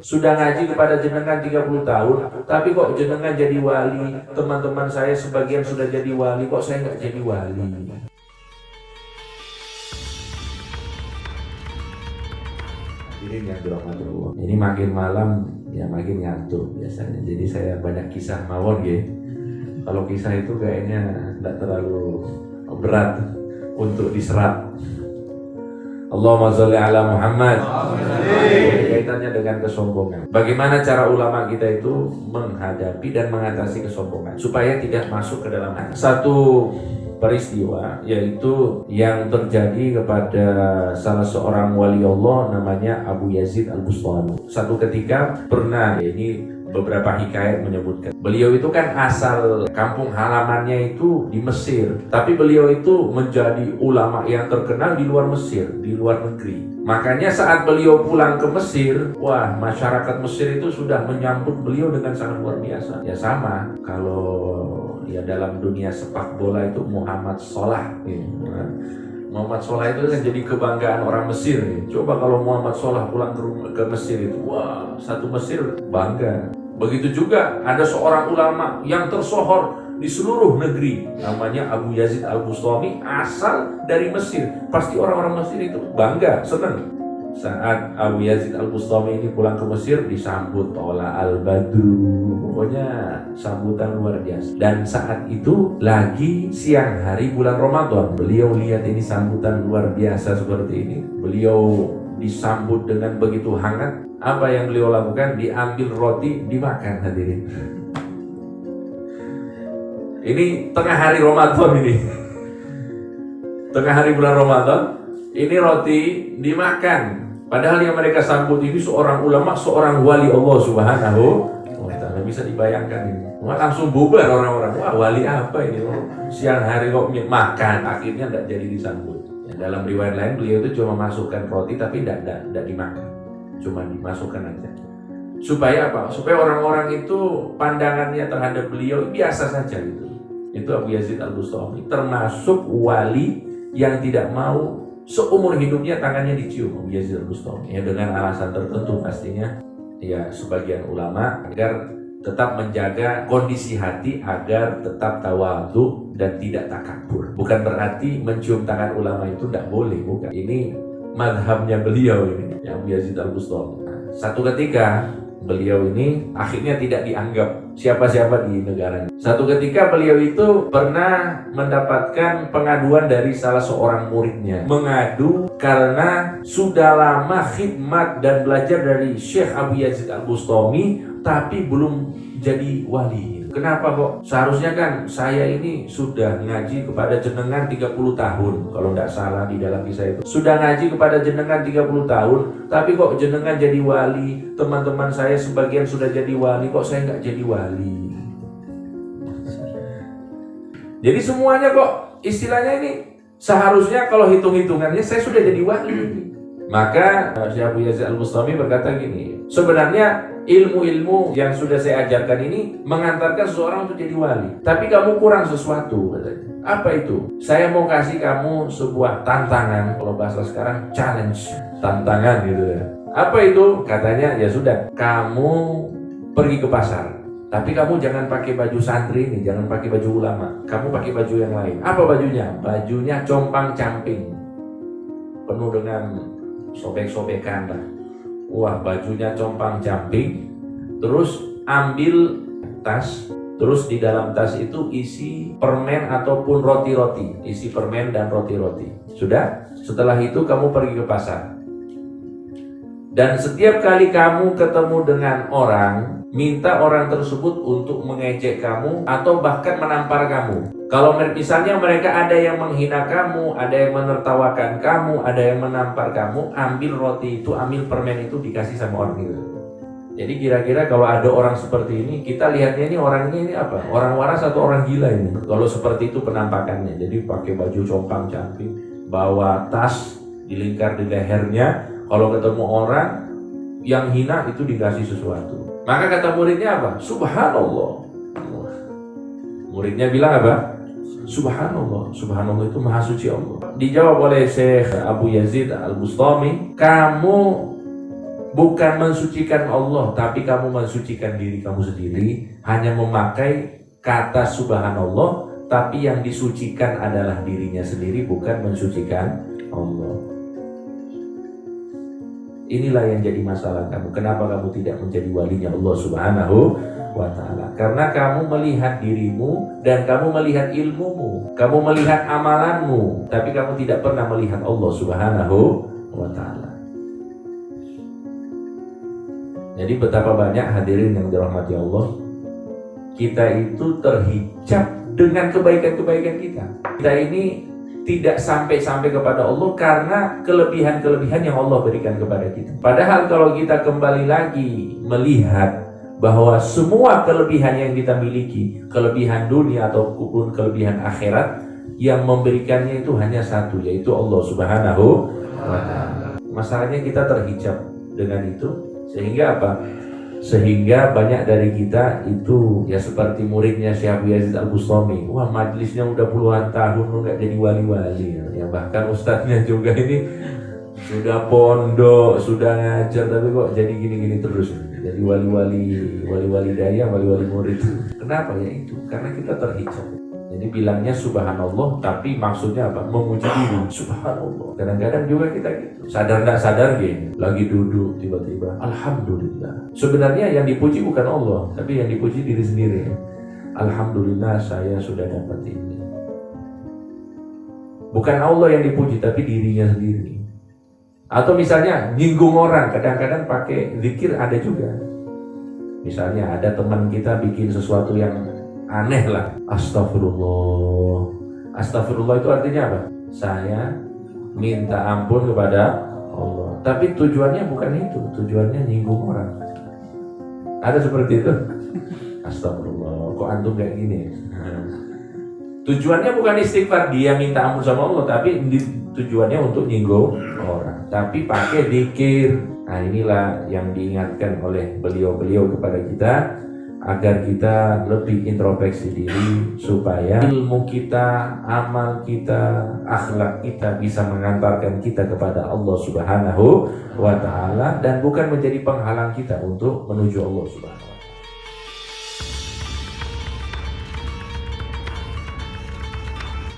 Sudah ngaji kepada jenengan 30 tahun, tapi kok jenengan jadi wali. Teman-teman saya sebagian sudah jadi wali, kok saya nggak jadi wali. Ini makin malam ya makin ngantuk biasanya. Jadi saya banyak kisah mawon ya. Kalau kisah itu kayaknya tidak terlalu berat untuk diserap. Allahumma sholli ala Muhammad. Kaitannya dengan kesombongan. Bagaimana cara ulama kita itu menghadapi dan mengatasi kesombongan supaya tidak masuk ke dalam hati. Satu peristiwa yaitu yang terjadi kepada salah seorang wali Allah namanya Abu Yazid Al-Bustami. Satu ketika pernah, ini beberapa hikayat menyebutkan, beliau itu kan asal kampung halamannya itu di Mesir, tapi beliau itu menjadi ulama yang terkenal di luar Mesir, di luar negeri. Makanya saat beliau pulang ke Mesir, wah, masyarakat Mesir itu sudah menyambut beliau dengan sangat luar biasa. Ya sama, kalau ya dalam dunia sepak bola itu Muhammad Salah. Muhammad Salah itu kan jadi kebanggaan orang Mesir. Coba kalau Muhammad Salah pulang ke Mesir itu, wah, satu Mesir bangga. Begitu juga ada seorang ulama yang tersohor di seluruh negeri, namanya Abu Yazid Al-Bustami, asal dari Mesir. Pasti orang-orang Mesir itu bangga, senang. Saat Abu Yazid Al-Bustami ini pulang ke Mesir, disambut oleh Al-Badru. Pokoknya sambutan luar biasa. Dan saat itu lagi siang hari bulan Ramadan. Beliau lihat ini sambutan luar biasa seperti ini. Beliau disambut dengan begitu hangat. Apa yang beliau lakukan? Diambil roti, dimakan, hadirin. Ini tengah hari Ramadan ini. Tengah hari bulan Ramadan, ini roti dimakan. Padahal yang mereka sambut ini seorang ulama, seorang wali Allah Subhanahu wa ta'ala. Bisa dibayangkan ini. Langsung bubar orang-orang. Wah, wali apa ini? Siang hari kok makan, akhirnya tidak jadi disambut. Ya, dalam riwayat lain beliau itu cuma masukkan roti tapi tidak dimakan. Cuma dimasukkan aja. Supaya apa? Supaya orang-orang itu pandangannya terhadap beliau biasa saja gitu. Itu Abu Yazid Al-Bustami, termasuk wali yang tidak mau seumur hidupnya tangannya dicium. Abu Yazid Al-Bustami ya, dengan alasan tertentu pastinya. Ya, sebagian ulama agar tetap menjaga kondisi hati agar tetap tawadhu dan tidak takabur. Bukan berarti mencium tangan ulama itu tidak boleh, bukan. Ini madhabnya beliau ini, Abu Yazid Al-Bustami. Satu ketika beliau ini akhirnya tidak dianggap siapa-siapa di negaranya. Satu ketika beliau itu pernah mendapatkan pengaduan dari salah seorang muridnya. Mengadu karena sudah lama khidmat dan belajar dari Syekh Abu Yazid Al-Bustami tapi belum jadi wali. Kenapa kok? Seharusnya kan saya ini sudah ngaji kepada jenengan 30 tahun. Kalau tidak salah di dalam kisah itu. Sudah ngaji kepada jenengan 30 tahun. Tapi kok jenengan jadi wali. Teman-teman saya sebagian sudah jadi wali. Kok saya nggak jadi wali? Jadi semuanya kok istilahnya ini. Seharusnya kalau hitung-hitungannya saya sudah jadi wali. Maka Syekh Abu Yazid Al-Bustami berkata gini. Sebenarnya ilmu-ilmu yang sudah saya ajarkan ini mengantarkan seseorang untuk jadi wali. Tapi kamu kurang sesuatu, katanya. Apa itu? Saya mau kasih kamu sebuah tantangan. Kalau bahasa sekarang challenge, tantangan gitu ya. Apa itu? Katanya ya sudah, kamu pergi ke pasar. Tapi kamu jangan pakai baju santri ini, jangan pakai baju ulama. Kamu pakai baju yang lain. Apa bajunya? Bajunya compang-camping, penuh dengan sobek-sobekan lah. Wah, bajunya compang-camping. Terus ambil tas. Terus di dalam tas itu isi permen ataupun roti-roti. Isi permen dan roti-roti. Sudah? Setelah itu kamu pergi ke pasar. Dan setiap kali kamu ketemu dengan orang, minta orang tersebut untuk mengejek kamu atau bahkan menampar kamu. Kalau misalnya mereka ada yang menghina kamu, ada yang menertawakan kamu, ada yang menampar kamu, ambil roti itu, ambil permen itu, dikasih sama orang itu. Jadi kira-kira kalau ada orang seperti ini, kita lihatnya ini orangnya ini apa? Orang waras atau orang gila ini? Kalau seperti itu penampakannya, jadi pakai baju compang-camping, bawa tas dilingkar di lehernya. Kalau ketemu orang yang hina itu dikasih sesuatu. Maka kata muridnya apa? Subhanallah. Muridnya bilang apa? Subhanallah, subhanallah itu maha suci Allah. Dijawab oleh Syekh Abu Yazid Al-Bustami, kamu bukan mensucikan Allah, tapi kamu mensucikan diri kamu sendiri, hanya memakai kata subhanallah, tapi yang disucikan adalah dirinya sendiri, bukan mensucikan Allah. Inilah yang jadi masalah kamu. Kenapa kamu tidak menjadi walinya Allah Subhanahu wa ta'ala? Karena kamu melihat dirimu dan kamu melihat ilmumu, kamu melihat amalanmu, tapi kamu tidak pernah melihat Allah Subhanahu wa ta'ala. Jadi betapa banyak hadirin yang dirahmati Allah, kita itu terhijab dengan kebaikan-kebaikan kita. Kita ini tidak sampai-sampai kepada Allah karena kelebihan-kelebihan yang Allah berikan kepada kita. Padahal kalau kita kembali lagi melihat bahwa semua kelebihan yang kita miliki, kelebihan dunia ataupun kelebihan akhirat, yang memberikannya itu hanya satu, yaitu Allah Subhanahu wa ta'ala. Masalahnya kita terhijab dengan itu, sehingga apa? Sehingga banyak dari kita itu ya seperti muridnya Syekh Abu Yazid Al-Bustami. Wah, majlisnya udah puluhan tahun nggak jadi wali-wali ya. Bahkan ustadznya juga ini sudah pondok, sudah ngajar, tapi kok jadi gini-gini terus. Jadi wali-wali daya, wali-wali murid. Kenapa ya itu? Karena kita terhijab. Jadi bilangnya subhanallah, tapi maksudnya apa? Memuji diri, subhanallah. Kadang-kadang juga kita gitu, sadar nggak sadar gini, lagi duduk tiba-tiba alhamdulillah. Sebenarnya yang dipuji bukan Allah, tapi yang dipuji diri sendiri. Alhamdulillah saya sudah dapat ini. Bukan Allah yang dipuji, tapi dirinya sendiri. Atau misalnya nyinggung orang, kadang-kadang pakai zikir ada juga. Misalnya ada teman kita bikin sesuatu yang aneh lah, astagfirullah. Astagfirullah itu artinya apa? Saya minta ampun kepada Allah. Tapi tujuannya bukan itu, tujuannya nyinggung orang. Ada seperti itu? Astagfirullah, kok antum kayak gini? Tujuannya bukan istighfar, dia minta ampun sama Allah, tapi tujuannya untuk nyinggung orang. Tapi pakai zikir. Nah, inilah yang diingatkan oleh beliau-beliau kepada kita, agar kita lebih introspeksi diri, supaya ilmu kita, amal kita, akhlak kita bisa mengantarkan kita kepada Allah Subhanahu wa ta'ala, dan bukan menjadi penghalang kita untuk menuju Allah Subhanahu wa ta'ala.